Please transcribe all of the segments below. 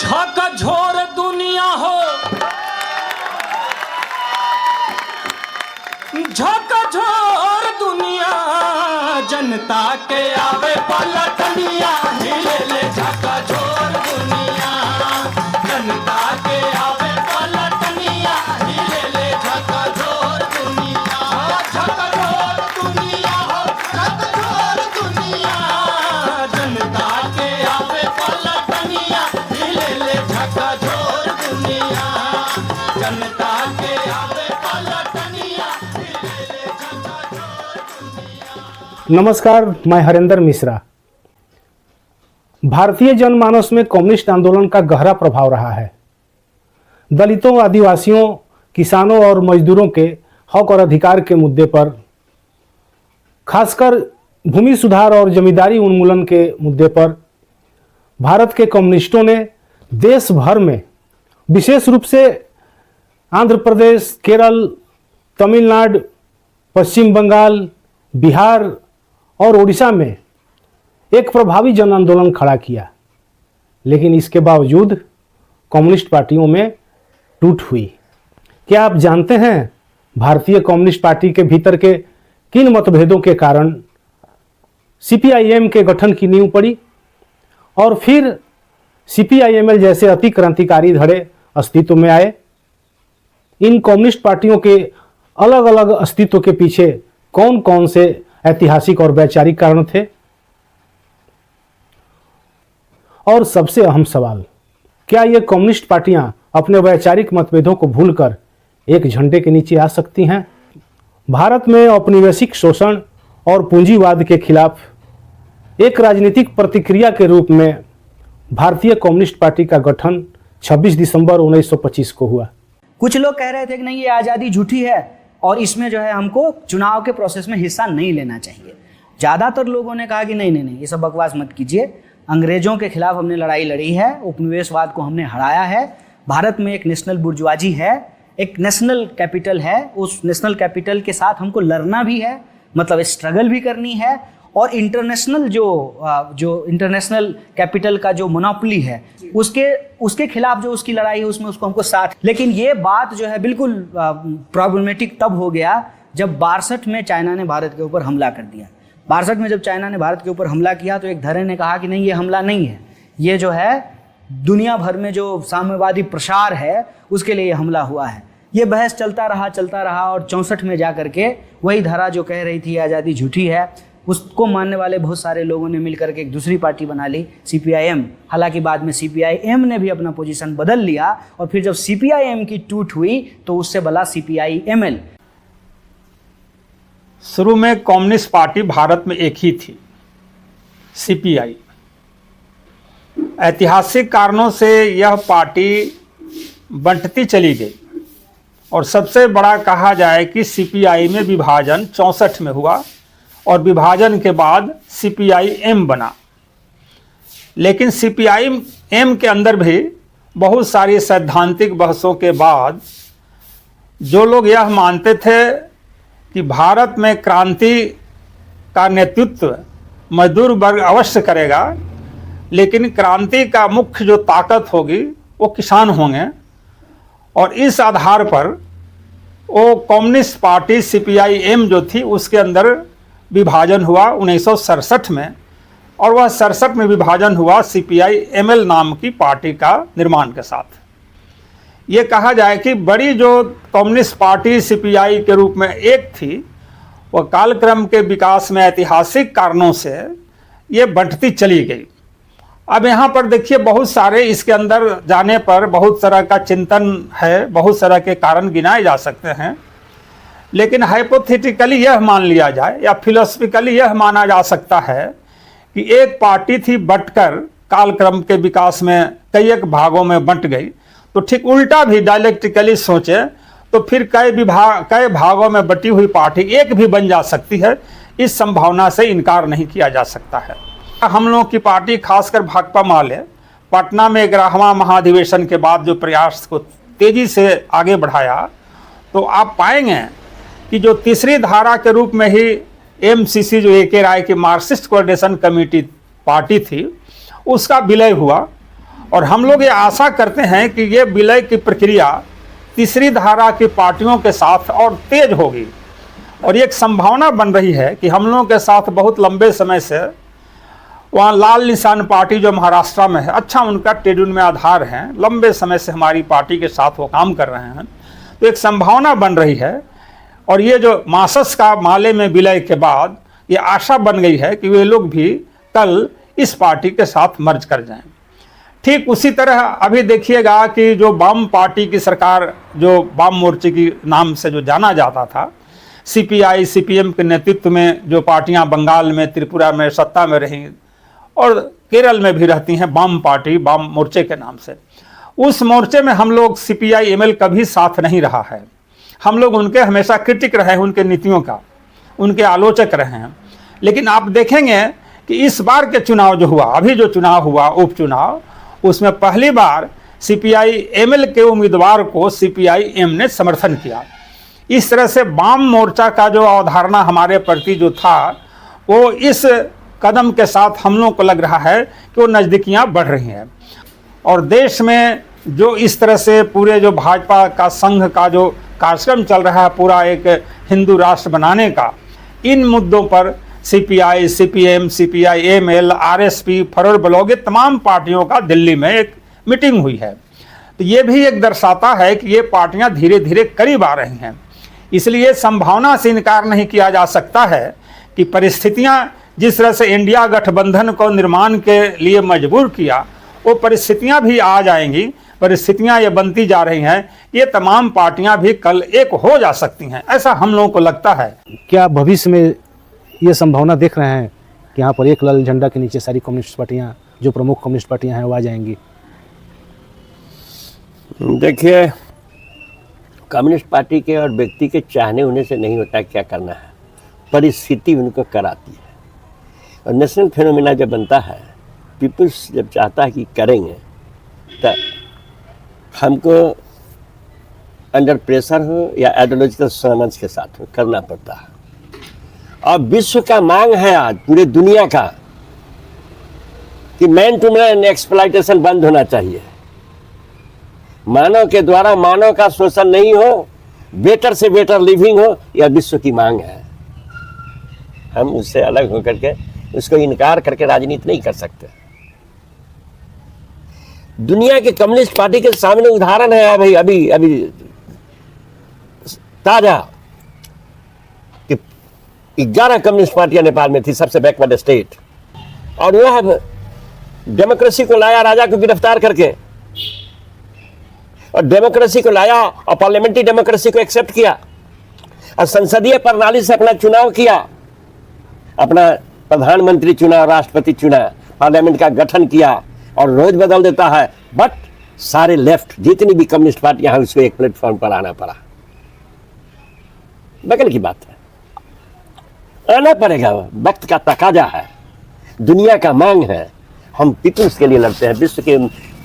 झकझोर दुनिया हो, झकझोर दुनिया, जनता के आवे पलटनिया, हिले ले झकझोर दुनिया, जनता के आवे पलटनिया, हिले ले झकझोर दुनिया, झकझोर दुनिया हो, झकझोर दुनिया, जनता के आवे पलटनिया, हिले ले झकझोर दुनिया, जनता के आवे पलटनिया, हिले ले झकझोर दुनिया। नमस्कार, मैं हरेंद्र मिश्रा। भारतीय जनमानस में कम्युनिस्ट आंदोलन का गहरा प्रभाव रहा है। दलितों, आदिवासियों, किसानों और मजदूरों के हक और अधिकार के मुद्दे पर, खासकर भूमि सुधार और जमींदारी उन्मूलन के मुद्दे पर भारत के कम्युनिस्टों ने देश भर में, विशेष रूप से आंध्र प्रदेश, केरल, तमिलनाडु, पश्चिम बंगाल, बिहार और उड़ीसा में एक प्रभावी जन आंदोलन खड़ा किया। लेकिन इसके बावजूद कम्युनिस्ट पार्टियों में टूट हुई। क्या आप जानते हैं भारतीय कम्युनिस्ट पार्टी के भीतर के किन मतभेदों के कारण सीपीआईएम के गठन की नींव पड़ी और फिर सीपीआईएमएल जैसे अति क्रांतिकारी धड़े अस्तित्व में आए? इन कम्युनिस्ट पार्टियों के अलग अलग अस्तित्व के पीछे कौन कौन से ऐतिहासिक और वैचारिक कारण थे? और सबसे अहम सवाल, क्या ये कम्युनिस्ट पार्टियां अपने वैचारिक मतभेदों को भूलकर एक झंडे के नीचे आ सकती हैं? भारत में औपनिवेशिक शोषण और पूंजीवाद के खिलाफ एक राजनीतिक प्रतिक्रिया के रूप में भारतीय कम्युनिस्ट पार्टी का गठन 26 दिसंबर 1925 को हुआ। कुछ लोग कह रहे थे कि नहीं, ये आज़ादी झूठी है और इसमें जो है हमको चुनाव के प्रोसेस में हिस्सा नहीं लेना चाहिए। ज़्यादातर लोगों ने कहा कि नहीं नहीं नहीं, ये सब बकवास मत कीजिए, अंग्रेज़ों के खिलाफ हमने लड़ाई लड़ी है, उपनिवेशवाद को हमने हराया है, भारत में एक नेशनल बुर्जुआजी है, एक नेशनल कैपिटल है, उस नेशनल कैपिटल के साथ हमको लड़ना भी है, मतलब स्ट्रगल भी करनी है, और इंटरनेशनल जो इंटरनेशनल कैपिटल का जो मोनोपोली है उसके खिलाफ जो उसकी लड़ाई है उसमें उसको हमको साथ। लेकिन ये बात जो है बिल्कुल प्रॉब्लमेटिक तब हो गया जब 62 में चाइना ने भारत के ऊपर हमला कर दिया। 62 में जब चाइना ने भारत के ऊपर हमला किया तो एक धड़े ने कहा कि नहीं, ये हमला नहीं है, ये जो है दुनिया भर में जो साम्यवादी प्रसार है उसके लिए ये हमला हुआ है। ये बहस चलता रहा और 64 में जा करके वही धारा जो कह रही थी आज़ादी झूठी है, उसको मानने वाले बहुत सारे लोगों ने मिलकर के एक दूसरी पार्टी बना ली, सीपीआईएम। हालांकि बाद में सीपीआईएम ने भी अपना पोजीशन बदल लिया और फिर जब सीपीआईएम की टूट हुई तो उससे बला सीपीआईएमएल। शुरू में कम्युनिस्ट पार्टी भारत में एक ही थी, सीपीआई। ऐतिहासिक कारणों से यह पार्टी बंटती चली गई और सबसे बड़ा कहा जाए कि सीपीआई में विभाजन 64 में हुआ और विभाजन के बाद सीपीआईएम बना। लेकिन सीपीआईएम के अंदर भी बहुत सारी सैद्धांतिक बहसों के बाद जो लोग यह मानते थे कि भारत में क्रांति का नेतृत्व मजदूर वर्ग अवश्य करेगा, लेकिन क्रांति का मुख्य जो ताकत होगी वो किसान होंगे, और इस आधार पर वो कम्युनिस्ट पार्टी सीपीआईएम जो थी उसके अंदर विभाजन हुआ 1967 में, और वह 67 में विभाजन हुआ सीपीआईएमएल नाम की पार्टी का निर्माण के साथ। ये कहा जाए कि बड़ी जो कम्युनिस्ट पार्टी सीपीआई के रूप में एक थी, वह कालक्रम के विकास में ऐतिहासिक कारणों से ये बंटती चली गई। अब यहाँ पर देखिए, बहुत सारे इसके अंदर जाने पर बहुत तरह का चिंतन है, बहुत तरह के कारण गिनाए जा सकते हैं, लेकिन हाइपोथेटिकली यह मान लिया जाए या फिलोसफिकली यह माना जा सकता है कि एक पार्टी थी, बंटकर कालक्रम के विकास में कई एक भागों में बंट गई, तो ठीक उल्टा भी डायलेक्टिकली सोचे तो फिर कई भागों में बटी हुई पार्टी एक भी बन जा सकती है। इस संभावना से इनकार नहीं किया जा सकता है। हम लोगों की पार्टी, खासकर भाकपा माले, पटना में 11वां महाधिवेशन के बाद जो प्रयास को तेजी से आगे बढ़ाया, तो आप पाएंगे कि जो तीसरी धारा के रूप में ही एमसीसी जो ए.के. राय की मार्क्सिस्ट कोऑर्डिनेशन कमेटी पार्टी थी, उसका विलय हुआ और हम लोग ये आशा करते हैं कि ये विलय की प्रक्रिया तीसरी धारा की पार्टियों के साथ और तेज होगी। और एक संभावना बन रही है कि हम लोगों के साथ बहुत लंबे समय से वहाँ लाल निशान पार्टी जो महाराष्ट्र में है, अच्छा उनका ट्रेड यूनियन में आधार है, लंबे समय से हमारी पार्टी के साथ वो काम कर रहे हैं। तो एक संभावना बन रही है और ये जो मार्क्सिस्ट का माले में विलय के बाद ये आशा बन गई है कि वे लोग भी कल इस पार्टी के साथ मर्ज कर जाएं। ठीक उसी तरह अभी देखिएगा कि जो वाम पार्टी की सरकार, जो वाम मोर्चे की नाम से जो जाना जाता था, सीपीआई सीपीएम के नेतृत्व में जो पार्टियां बंगाल में, त्रिपुरा में सत्ता में रहीं और केरल में भी रहती हैं वाम पार्टी, वाम मोर्चे के नाम से, उस मोर्चे में हम लोग सीपीआई एमएल कभी साथ नहीं रहा है। हम लोग उनके हमेशा क्रिटिक रहे हैं, उनके नीतियों का, उनके आलोचक रहे हैं। लेकिन आप देखेंगे कि इस बार के चुनाव जो हुआ, अभी जो चुनाव हुआ उपचुनाव, उसमें पहली बार सीपीआई एमएल के उम्मीदवार को सीपीआई एम ने समर्थन किया। इस तरह से वाम मोर्चा का जो अवधारणा हमारे प्रति जो था, वो इस कदम के साथ हम लोगों को लग रहा है कि वो नज़दीकियाँ बढ़ रही हैं। और देश में जो इस तरह से पूरे जो भाजपा का संघ का जो कार्यक्रम चल रहा है, पूरा एक हिंदू राष्ट्र बनाने का, इन मुद्दों पर CPI, CPM, CPI ML, RSP, forward block, ये तमाम पार्टियों का दिल्ली में एक मीटिंग हुई है। तो ये भी एक दर्शाता है कि ये पार्टियां धीरे धीरे करीब आ रही हैं। इसलिए संभावना से इनकार नहीं किया जा सकता है कि परिस्थितियां जिस तरह से इंडिया गठबंधन को निर्माण के लिए मजबूर किया, वो परिस्थितियां भी आ जाएंगी। परिस्थितियां ये बनती जा रही हैं, ये तमाम पार्टियां भी कल एक हो जा सकती हैं, ऐसा हम लोगों को लगता है। क्या भविष्य में ये संभावना देख रहे हैं कि यहाँ पर एक लाल झंडा के नीचे सारी कम्युनिस्ट पार्टियाँ, जो प्रमुख कम्युनिस्ट पार्टियाँ हैं, वो आ जाएंगी? देखिए, कम्युनिस्ट पार्टी के और व्यक्ति के चाहने होने से नहीं होता क्या करना है, परिस्थिति उनको कराती है। और नेशनल फिनोमिना जब बनता है, पीपल्स जब चाहता है कि करेंगे, तो हमको अंडर प्रेशर हो या आइडियोलॉजिकल समझ के साथ हो करना पड़ता है। और विश्व का मांग है आज पूरे दुनिया का कि मैन टू मैन एक्सप्लॉयटेशन बंद होना चाहिए। मानव के द्वारा मानव का शोषण नहीं हो, बेटर से बेटर लिविंग हो, यह विश्व की मांग है। हम उससे अलग होकर के उसको इनकार करके राजनीति नहीं कर सकते। दुनिया के कम्युनिस्ट पार्टी के सामने उदाहरण है भाई, अभी अभी ताजा कि 11 कम्युनिस्ट पार्टियां नेपाल में थी, सबसे बैकवर्ड स्टेट, और वह डेमोक्रेसी को लाया राजा को गिरफ्तार करके, और डेमोक्रेसी को लाया और पार्लियामेंट्री डेमोक्रेसी को एक्सेप्ट किया और संसदीय प्रणाली से अपना चुनाव किया, अपना प्रधानमंत्री चुना, राष्ट्रपति चुना, पार्लियामेंट का गठन किया और रोज बदल देता है। बट सारे लेफ्ट जितनी भी कम्युनिस्ट पार्टियां हैं उसको एक प्लेटफॉर्म पर आना पड़ा। बगल की बात है, आना पड़ेगा, वक्त का तकाजा है, दुनिया का मांग है। हम पीपल्स के लिए लड़ते हैं, विश्व के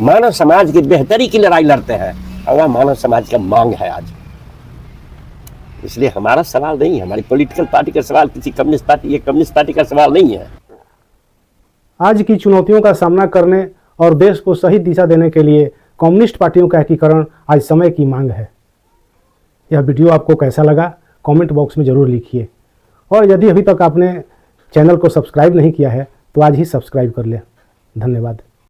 मानव समाज की बेहतरी की लड़ाई लड़ते हैं, और वह मानव समाज का मांग है आज। इसलिए हमारा सवाल नहीं है, हमारी पॉलिटिकल पार्टी का सवाल, किसी कम्युनिस्ट पार्टी, ये कम्युनिस्ट पार्टी का सवाल नहीं है। आज की चुनौतियों का सामना करने और देश को सही दिशा देने के लिए कम्युनिस्ट पार्टियों का एकीकरण आज समय की मांग है। यह वीडियो आपको कैसा लगा कमेंट बॉक्स में ज़रूर लिखिए, और यदि अभी तक आपने चैनल को सब्सक्राइब नहीं किया है तो आज ही सब्सक्राइब कर लें। धन्यवाद।